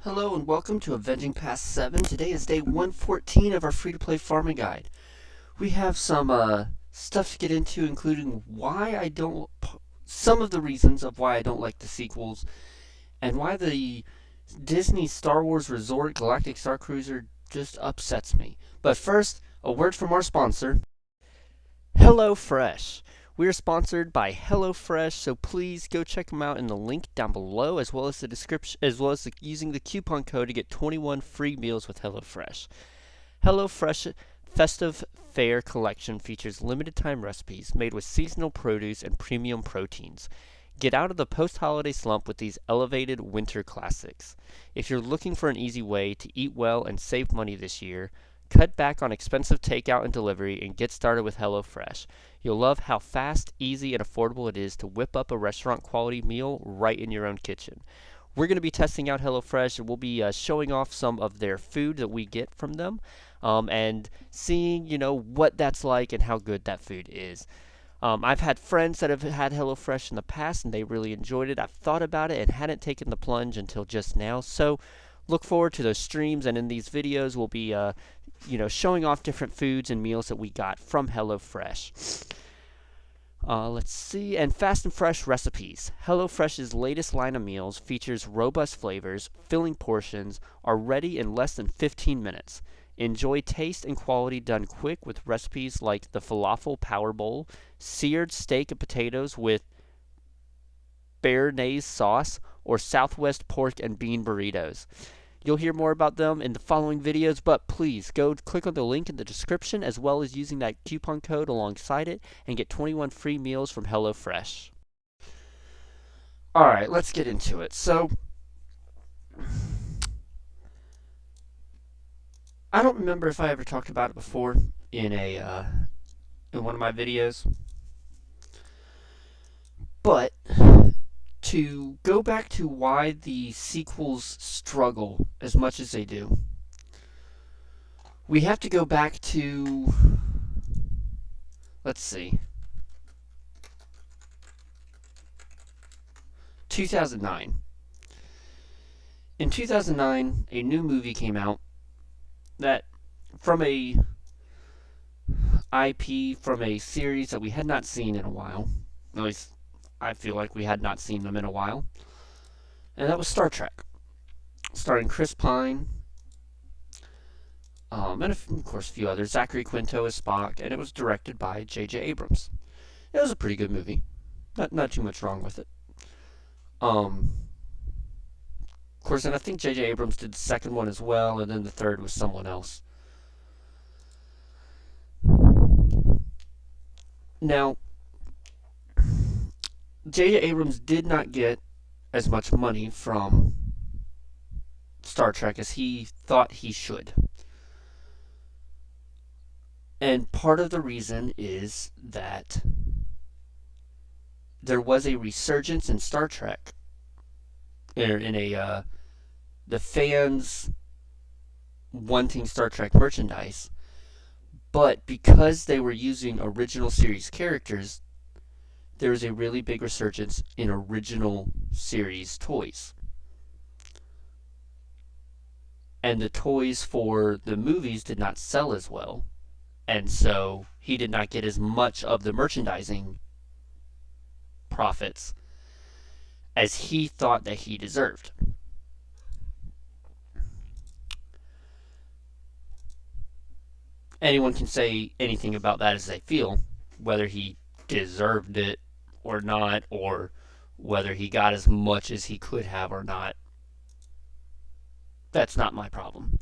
Hello and welcome to Avenging Past 7. Today is day 114 of our free-to-play farming guide. We have some stuff to get into, including some of the reasons of why I don't like the sequels, and why the Disney Star Wars Resort Galactic Star Cruiser just upsets me. But first, a word from our sponsor, HelloFresh. We are sponsored by HelloFresh, so please go check them out in the link down below, as well as the description, using the coupon code to get 21 free meals with HelloFresh. HelloFresh Festive Fare Collection features limited time recipes made with seasonal produce and premium proteins. Get out of the post-holiday slump with these elevated winter classics. If you're looking for an easy way to eat well and save money this year, cut back on expensive takeout and delivery and get started with HelloFresh. You'll love how fast, easy, and affordable it is to whip up a restaurant quality meal right in your own kitchen. We're going to be testing out HelloFresh, and we'll be showing off some of their food that we get from them, and seeing, what that's like and how good that food is. I've had friends that have had HelloFresh in the past, and they really enjoyed it. I've thought about it and hadn't taken the plunge until just now. So look forward to those streams, and in these videos, we'll be, showing off different foods and meals that we got from HelloFresh. Let's see, and fast and fresh recipes. HelloFresh's latest line of meals features robust flavors, filling portions, are ready in less than 15 minutes. Enjoy taste and quality done quick with recipes like the Falafel Power Bowl, seared steak and potatoes with béarnaise sauce, or Southwest pork and bean burritos. You'll hear more about them in the following videos, but please go click on the link in the description as well as using that coupon code alongside it and get 21 free meals from HelloFresh. Alright, let's get into it. So, I don't remember if I ever talked about it before in in one of my videos, but to go back to why the sequels struggle as much as they do, we have to go back to, let's see, 2009. In 2009, a new movie came out that, from a IP, from a series that we had not seen in a while, at least I feel like we had not seen them in a while, and that was Star Trek, starring Chris Pine, and of course a few others. Zachary Quinto as Spock, and it was directed by J.J. Abrams. It was a pretty good movie, not too much wrong with it. Of course, and I think J.J. Abrams did the second one as well, and then the third was someone else. Now, J.J. Abrams did not get as much money from Star Trek as he thought he should. And part of the reason is that there was a resurgence in Star Trek, the fans wanting Star Trek merchandise, but because they were using original series characters, there was a really big resurgence in original series toys. And the toys for the movies did not sell as well, and so he did not get as much of the merchandising profits as he thought that he deserved. Anyone can say anything about that as they feel, whether he deserved it or not, or whether he got as much as he could have or not. That's not my problem.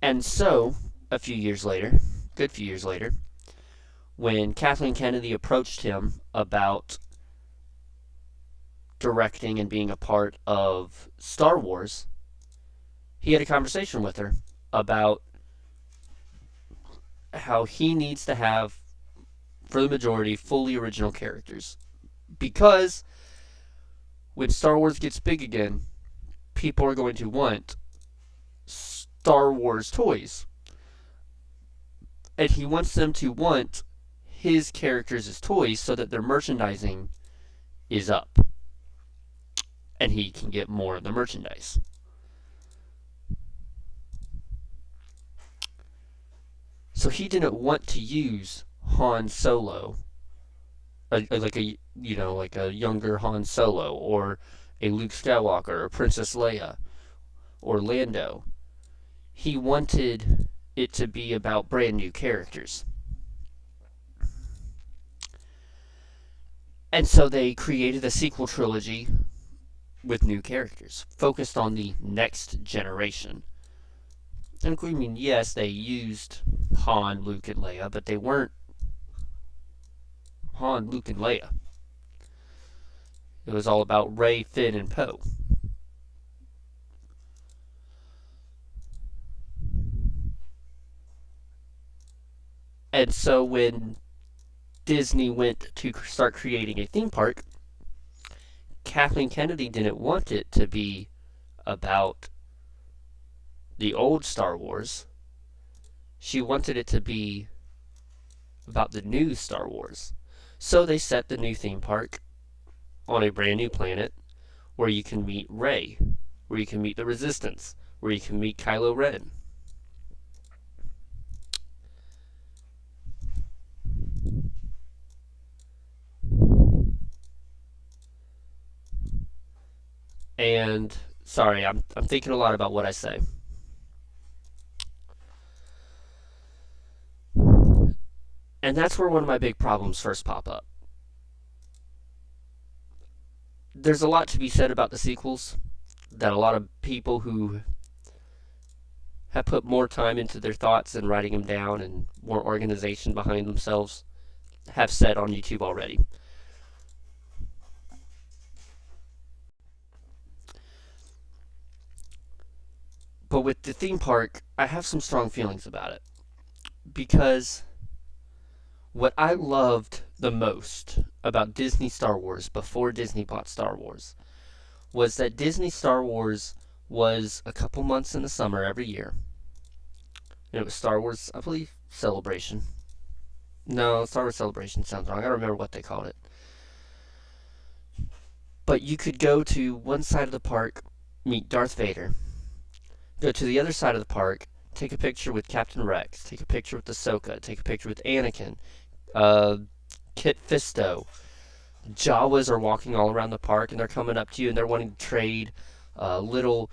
And so, a good few years later, when Kathleen Kennedy approached him about directing and being a part of Star Wars, he had a conversation with her about how he needs to have, for the majority, fully original characters. Because when Star Wars gets big again, people are going to want Star Wars toys. And he wants them to want his characters as toys so that their merchandising is up. And he can get more of the merchandise. So he didn't want to use Han Solo, like a younger Han Solo, or a Luke Skywalker, or Princess Leia, or Lando. He wanted it to be about brand new characters. And so they created a sequel trilogy with new characters, focused on the next generation. And I mean, yes, they used Han, Luke, and Leia, but they weren't Han, Luke, and Leia. It was all about Rey, Finn, and Poe. And so when Disney went to start creating a theme park, Kathleen Kennedy didn't want it to be about the old Star Wars. She wanted it to be about the new Star Wars. So they set the new theme park on a brand new planet where you can meet Rey, where you can meet the Resistance, where you can meet Kylo Ren. And sorry, I'm thinking a lot about what I say. And that's where one of my big problems first pop up. There's a lot to be said about the sequels that a lot of people who have put more time into their thoughts and writing them down and more organization behind themselves have said on YouTube already. But with the theme park, I have some strong feelings about it. Because what I loved the most about Disney Star Wars before Disney bought Star Wars was that Disney Star Wars was a couple months in the summer every year. And it was Star Wars, I believe, Celebration. No, Star Wars Celebration sounds wrong. I don't remember what they called it. But you could go to one side of the park, meet Darth Vader. Go to the other side of the park, take a picture with Captain Rex, take a picture with Ahsoka, take a picture with Anakin, Kit Fisto. Jawas are walking all around the park and they're coming up to you and they're wanting to trade little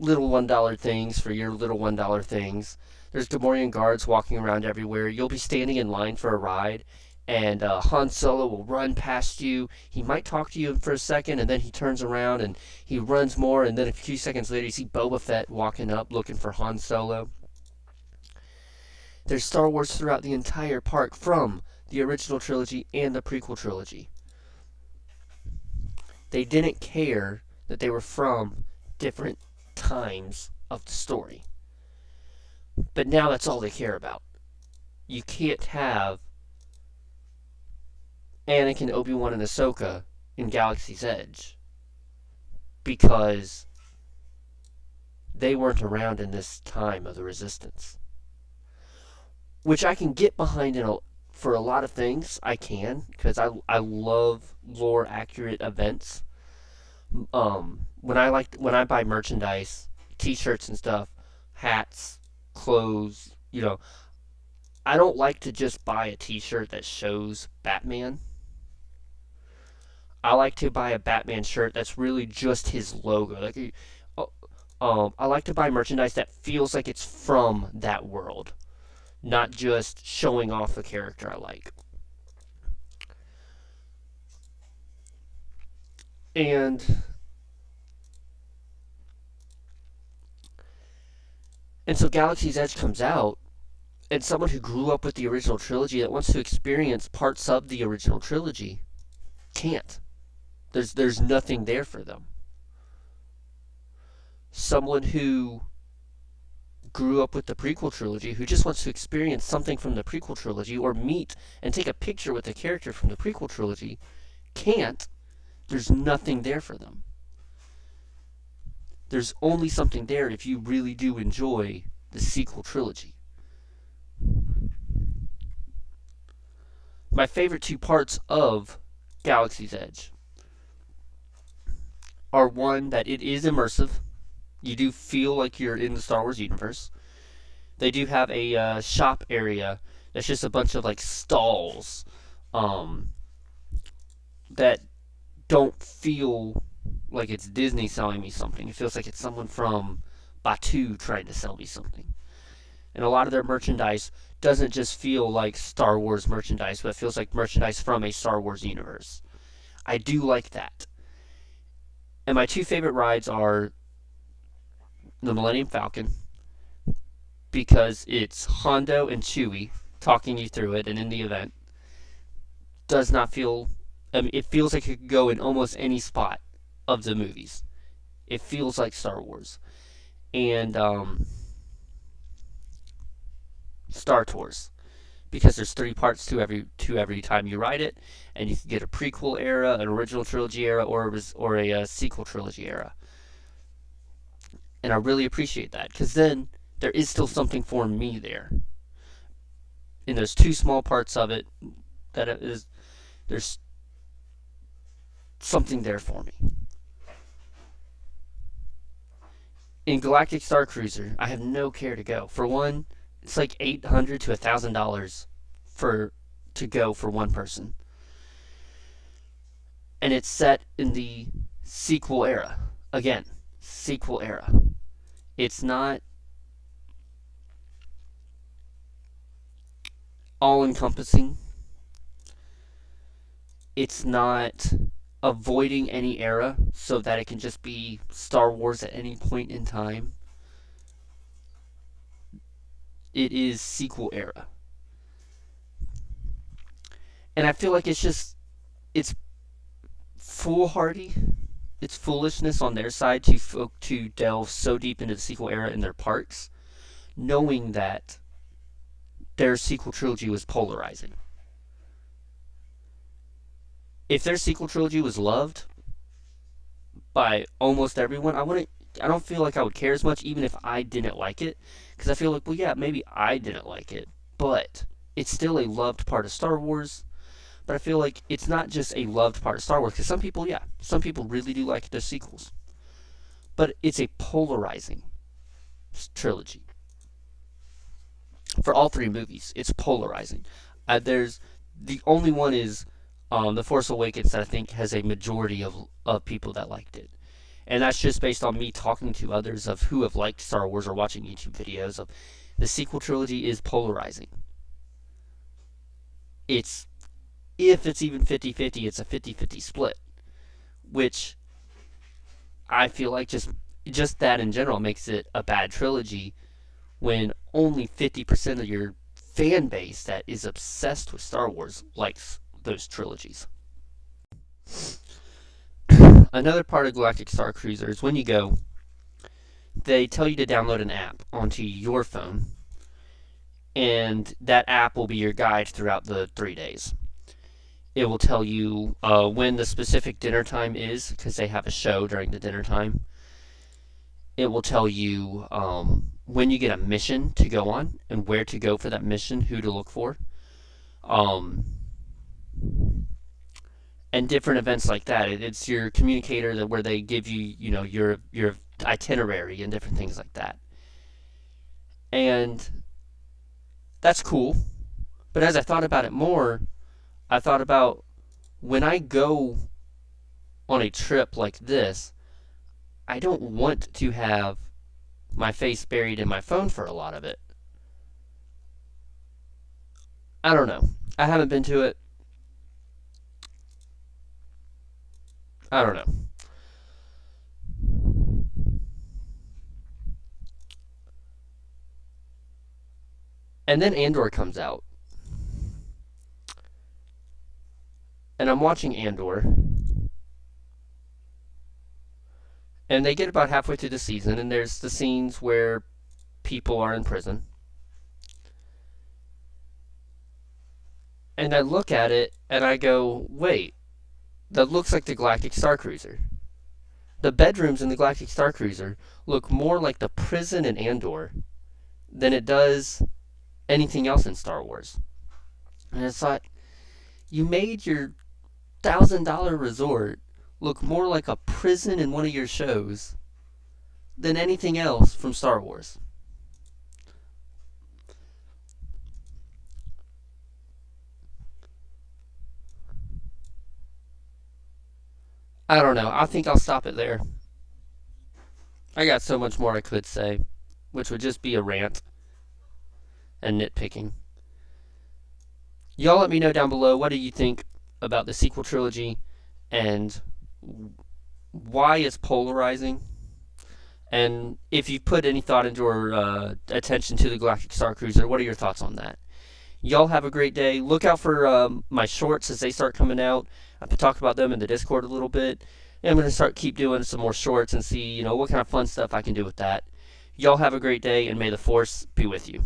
$1 things for your little $1 things. There's Gamorrean guards walking around everywhere. You'll be standing in line for a ride, and Han Solo will run past you. He might talk to you for a second, and then he turns around and he runs more, and then a few seconds later you see Boba Fett walking up looking for Han Solo. There's Star Wars throughout the entire park, from the original trilogy and the prequel trilogy. They didn't care that they were from different times of the story. But now that's all they care about. You can't have Anakin, Obi-Wan, and Ahsoka in Galaxy's Edge because they weren't around in this time of the Resistance. Which I can get behind for a lot of things. I can, because I love lore accurate events. When I buy merchandise, T-shirts and stuff, hats, clothes, I don't like to just buy a T-shirt that shows Batman. I like to buy a Batman shirt that's really just his logo. I like to buy merchandise that feels like it's from that world, not just showing off a character I like. And so Galaxy's Edge comes out, and someone who grew up with the original trilogy that wants to experience parts of the original trilogy can't. There's nothing there for them. Someone who grew up with the prequel trilogy, who just wants to experience something from the prequel trilogy or meet and take a picture with a character from the prequel trilogy, can't. There's nothing there for them. There's only something there if you really do enjoy the sequel trilogy. my favorite two parts of Galaxy's Edge are, one, that it is immersive. You do feel like you're in the Star Wars universe. They do have a shop area that's just a bunch of like stalls um, that don't feel like it's Disney selling me something. It feels like it's someone from Batu trying to sell me something. And a lot of their merchandise doesn't just feel like Star Wars merchandise, but it feels like merchandise from a Star Wars universe. I do like that. And my two favorite rides are the Millennium Falcon, because it's Hondo and Chewie talking you through it, and in the event does not feel. I mean, it feels like it could go in almost any spot of the movies. It feels like Star Wars, and Star Tours, because there's 3 parts to every time you ride it, and you can get a prequel era, an original trilogy era, or a sequel trilogy era. And I really appreciate that, because then there is still something for me there. In those 2 small parts of it, that it is, there's something there for me. In Galactic Star Cruiser, I have no care to go. For one, it's like $800 to $1,000 to go for one person, and it's set in the sequel era. Again, sequel era. It's not all-encompassing. It's not avoiding any era so that it can just be Star Wars at any point in time. It is sequel era. And I feel like it's foolhardy. It's foolishness on their side to delve so deep into the sequel era in their parks, knowing that their sequel trilogy was polarizing. If their sequel trilogy was loved by almost everyone, I don't feel like I would care as much, even if I didn't like it, because I feel like, well, yeah, maybe I didn't like it, but it's still a loved part of Star Wars. But I feel like it's not just a loved part of Star Wars, because some people really do like the sequels. But it's a polarizing trilogy. For all 3 movies, it's polarizing. There's the only one is The Force Awakens that I think has a majority of people that liked it. And that's just based on me talking to others of who have liked Star Wars or watching YouTube videos of the sequel trilogy is polarizing. If it's even 50-50, it's a 50-50 split, which I feel like just that in general makes it a bad trilogy, when only 50% of your fan base that is obsessed with Star Wars likes those trilogies. Another part of Galactic Star Cruiser is when you go, they tell you to download an app onto your phone, and that app will be your guide throughout the 3 days. It will tell you when the specific dinner time is, because they have a show during the dinner time. It will tell you when you get a mission to go on and where to go for that mission, who to look for, and different events like that. It's your communicator where they give you, your itinerary and different things like that. And that's cool. But as I thought about it more, I thought about when I go on a trip like this, I don't want to have my face buried in my phone for a lot of it. I don't know. I haven't been to it. I don't know. And then Andor comes out. And I'm watching Andor. And they get about halfway through the season, and there's the scenes where people are in prison. And I look at it, and I go, wait, that looks like the Galactic Star Cruiser. The bedrooms in the Galactic Star Cruiser look more like the prison in Andor than it does anything else in Star Wars. And it's like, You made your $1,000 resort look more like a prison in one of your shows than anything else from Star Wars. I don't know. I think I'll stop it there. I got so much more I could say, which would just be a rant and nitpicking. Y'all let me know down below, what do you think about the sequel trilogy and why it's polarizing, and if you've put any thought into or attention to the Galactic Star Cruiser. What are your thoughts on that? Y'all have a great day. Look out for my shorts as they start coming out. I've talked about them in the Discord a little bit. And I'm going to keep doing some more shorts and see, what kind of fun stuff I can do with that. Y'all have a great day, and may the Force be with you.